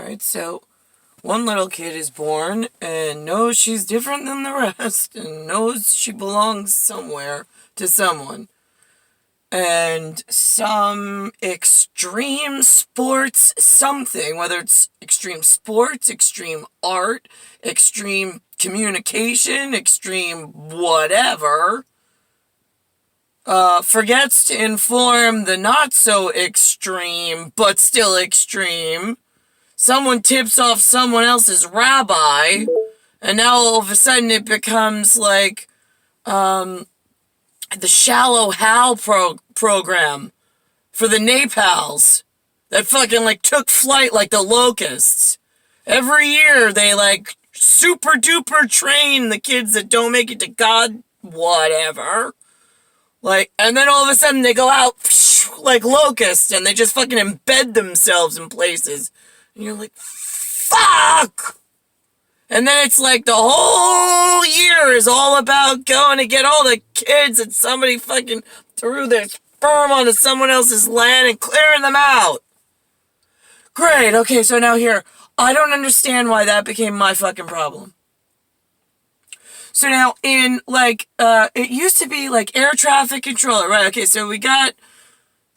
Alright, so one little kid is born and knows she's different than the rest and knows she belongs somewhere to someone. And some extreme sports something, whether it's extreme sports, extreme art, extreme communication, extreme whatever, forgets to inform the not so extreme, but still extreme. Someone tips off someone else's rabbi, and now all of a sudden it becomes like, the Shallow Hal program for the Napals that fucking, like, took flight like the locusts. Every year they, like, super duper train the kids that don't make it to God, whatever. Like, and then all of a sudden they go out like locusts and they just fucking embed themselves in places. And you're like, fuck! And then it's like the whole year is all about going to get all the kids that somebody fucking threw their sperm onto someone else's land and clearing them out. Great, okay, so now here, I don't understand why that became my fucking problem. So now in, like, it used to be like air traffic controller, right? Okay, so we got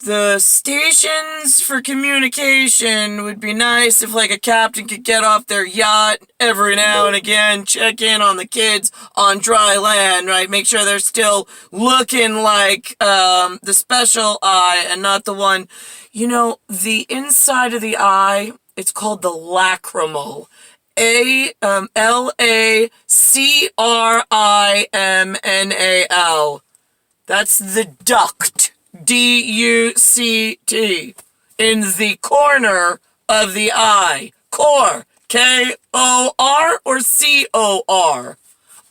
the stations for communication. Would be nice if, like, a captain could get off their yacht every now and again, check in on the kids on dry land, right? Make sure they're still looking like the special eye and not the one, you know, the inside of the eye, it's called the lacrimal. Lacrimal. That's the duct. D-U-C-T, in the corner of the eye. Core, K-O-R or C-O-R?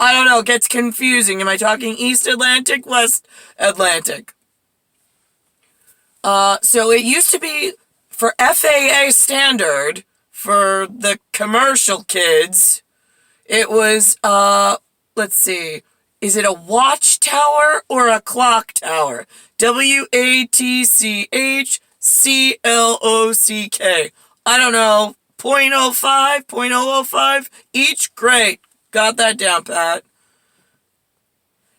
I don't know, it gets confusing. Am I talking East Atlantic, West Atlantic? So it used to be, for FAA standard, for the commercial kids, it was, let's see, is it a watchtower or a clock tower? W-A-T-C-H-C-L-O-C-K. I don't know, 0.05, 0.005 each? Great. Got that down, Pat.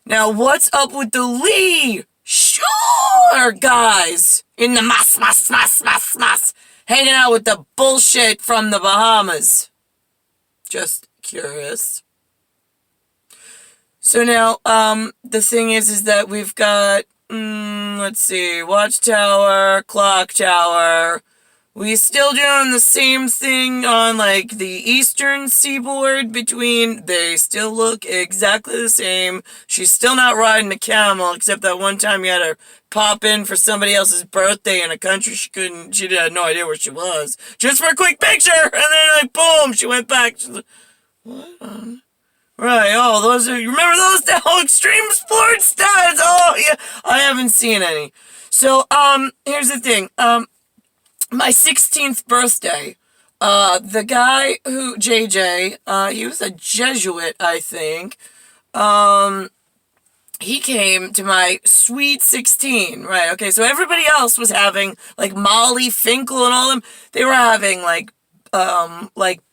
Now, what's up with the Lee? Sure, guys. In the mas, hanging out with the bullshit from the Bahamas. Just curious. So now, the thing is that we've got, let's see, watchtower, clock tower. We still doing the same thing on, like, the eastern seaboard between, they still look exactly the same. She's still not riding a camel, except that one time you had her pop in for somebody else's birthday in a country she had no idea where she was. Just for a quick picture, and then, like, boom, she went back. She's like, what? Right, oh, those are, you remember those extreme sports studs? Oh, yeah, I haven't seen any. So, here's the thing, my 16th birthday, the guy who, JJ, he was a Jesuit, I think, he came to my sweet 16, right, okay, so everybody else was having, like, Molly Finkel and all them, they were having, like,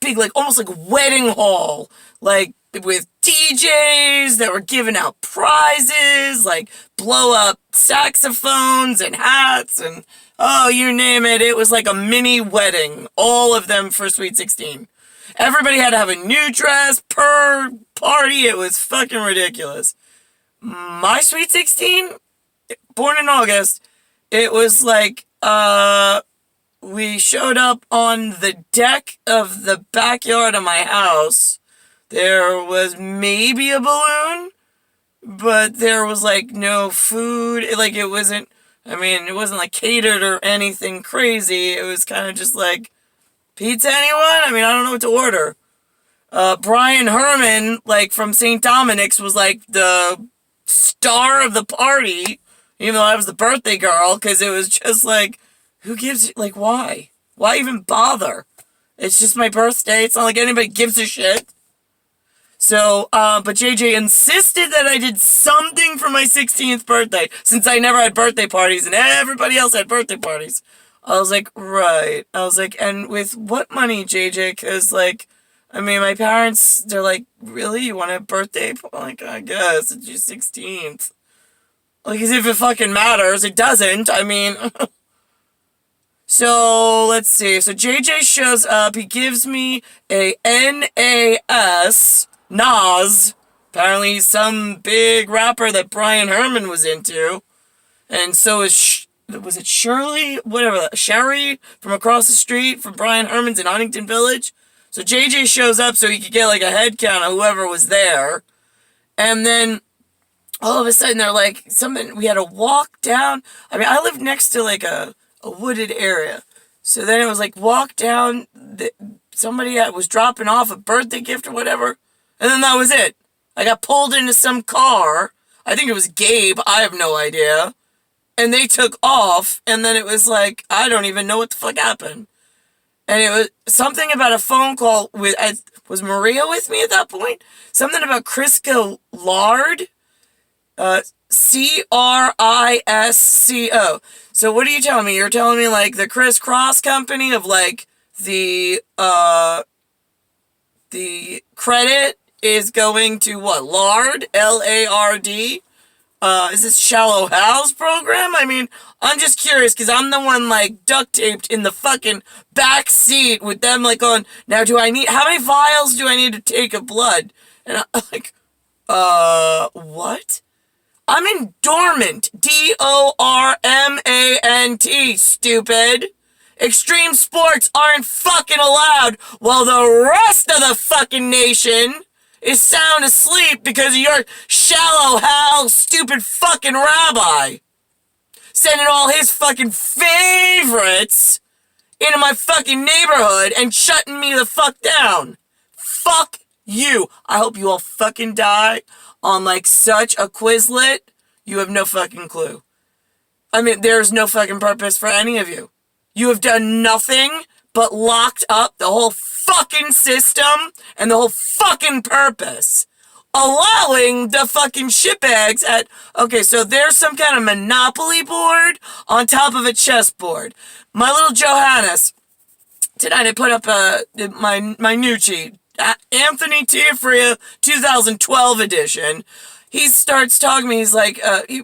big, like, almost like wedding hall, like, with DJs that were giving out prizes, like blow-up saxophones and hats and, oh, you name it. It was like a mini wedding, all of them for Sweet 16. Everybody had to have a new dress per party. It was fucking ridiculous. My Sweet 16, born in August, it was like, we showed up on the deck of the backyard of my house. There was maybe a balloon, but there was, like, no food. It wasn't like catered or anything crazy. It was kind of just like, pizza, anyone? I mean, I don't know what to order. Brian Herman, like, from St. Dominic's was, like, the star of the party, even though I was the birthday girl, because it was just like, who gives, like, why? Why even bother? It's just my birthday. It's not like anybody gives a shit. So, but JJ insisted that I did something for my 16th birthday, since I never had birthday parties and everybody else had birthday parties. I was like, right. I was like, and with what money, JJ? Because, like, I mean, my parents, they're like, really? You want a birthday? I'm like, I guess. It's your 16th. Like, as if it fucking matters. It doesn't. I mean... So, let's see. So, JJ shows up. He gives me a NAS. Nas. Apparently, he's some big rapper that Brian Herman was into. And so is... was it Shirley? Whatever. Sherry from across the street from Brian Herman's in Huntington Village. So, JJ shows up so he could get, like, a head count of whoever was there. And then... all of a sudden, they're like, something... we had to walk down... I mean, I lived next to, like, a wooded area. So then it was like, walk down, somebody was dropping off a birthday gift or whatever, and then that was it. I got pulled into some car, I think it was Gabe, I have no idea, and they took off, and then it was like, I don't even know what the fuck happened. And it was something about a phone call with, was Maria with me at that point? Something about CRISCO LARD? CRISCO. So what are you telling me? You're telling me, like, the crisscross company of, like, the credit is going to what? LARD? LARD? Is this Shallow Hal's program? I mean, I'm just curious, because I'm the one, like, duct taped in the fucking back seat with them, like, going, now do I need, how many vials do I need to take of blood? And I'm like, what? I'm in Dormant. DORMANT, stupid. Extreme sports aren't fucking allowed while the rest of the fucking nation is sound asleep because of your Shallow Hal stupid fucking rabbi. Sending all his fucking favorites into my fucking neighborhood and shutting me the fuck down. Fuck you. I hope you all fucking die on, like, such a Quizlet, you have no fucking clue. I mean, there's no fucking purpose for any of you. You have done nothing but locked up the whole fucking system and the whole fucking purpose. Allowing the fucking shitbags at... okay, so there's some kind of Monopoly board on top of a chessboard. My little Johannes, tonight I put up my new cheat. Anthony Tiafria 2012 edition. He starts talking to me, he's like,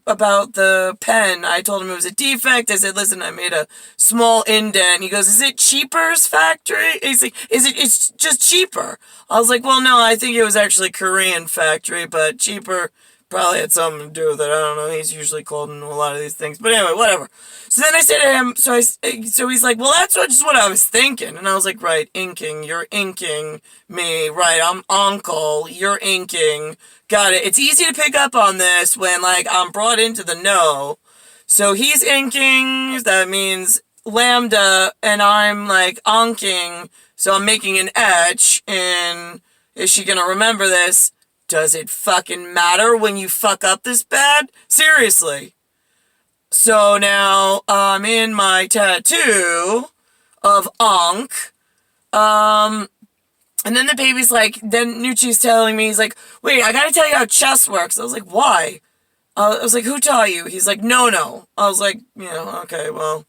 about the pen. I told him it was a defect. I said, listen, I made a small indent. He goes, is it Cheaper's factory? He's like, it's just cheaper. I was like, well, no, I think it was actually Korean factory, but Cheaper probably had something to do with it. I don't know. He's usually called in a lot of these things. But anyway, whatever. So then I said to him, so he's like, well, that's just what I was thinking. And I was like, right, inking. You're inking me. Right, I'm uncle. You're inking. Got it. It's easy to pick up on this when, like, I'm brought into the know. So he's inking. That means lambda. And I'm, like, unking. So I'm making an etch. And is she going to remember this? Does it fucking matter when you fuck up this bad? Seriously. So now I'm in my tattoo of Ankh. And then the baby's like, then Nucci's telling me, he's like, wait, I gotta tell you how chess works. I was like, why? I was like, who taught you? He's like, no. I was like, okay, well,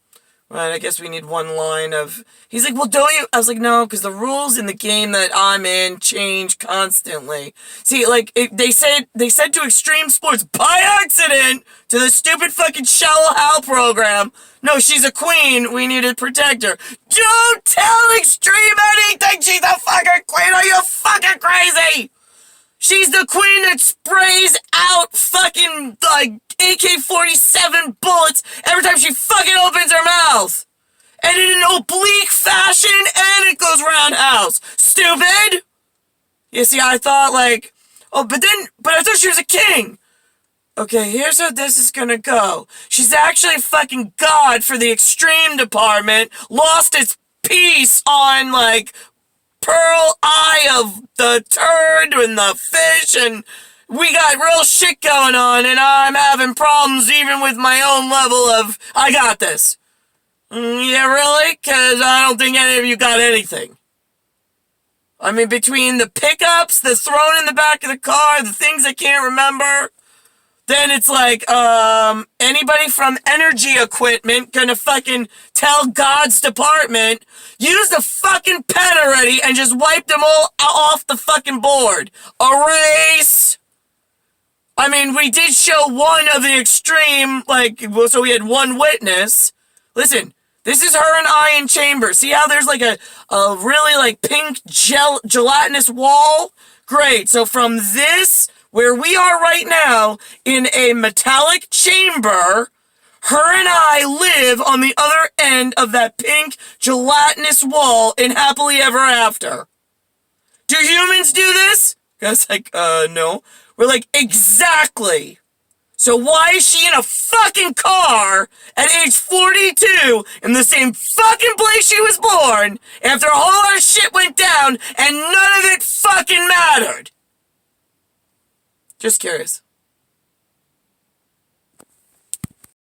right, I guess we need one line of... he's like, well, don't you... I was like, no, because the rules in the game that I'm in change constantly. See, like, they said to Extreme Sports, by accident, to the stupid fucking Shallow Hal program, no, she's a queen, we need to protect her. Don't tell Extreme anything, she's a fucking queen, are you fucking crazy? She's the queen that sprays out fucking, like, AK-47 bullets every time she fucking opens her mouth. And in an oblique fashion, and it goes roundhouse. Stupid! You see, I thought, like, but I thought she was a king. Okay, here's how this is gonna go. She's actually fucking god for the extreme department, lost its piece on, like, Pearl Eye of the turd and the fish, and we got real shit going on, and I'm having problems even with my own level of, I got this. Yeah, really? Because I don't think any of you got anything. I mean, between the pickups, the thrown in the back of the car, the things I can't remember, Then it's like, anybody from energy equipment gonna fucking tell God's department, use the fucking pen already and just wipe them all off the fucking board. Erase! I mean, we did show one of the extreme, like, well, so we had one witness. Listen, this is her and I in chamber. See how there's like a really like pink gelatinous wall? Great, so from this, where we are right now, in a metallic chamber, her and I live on the other end of that pink gelatinous wall in Happily Ever After. Do humans do this? Guys, like, no. We're like, exactly. So why is she in a fucking car at age 42 in the same fucking place she was born after a whole lot of shit went down and none of it fucking mattered? Just curious.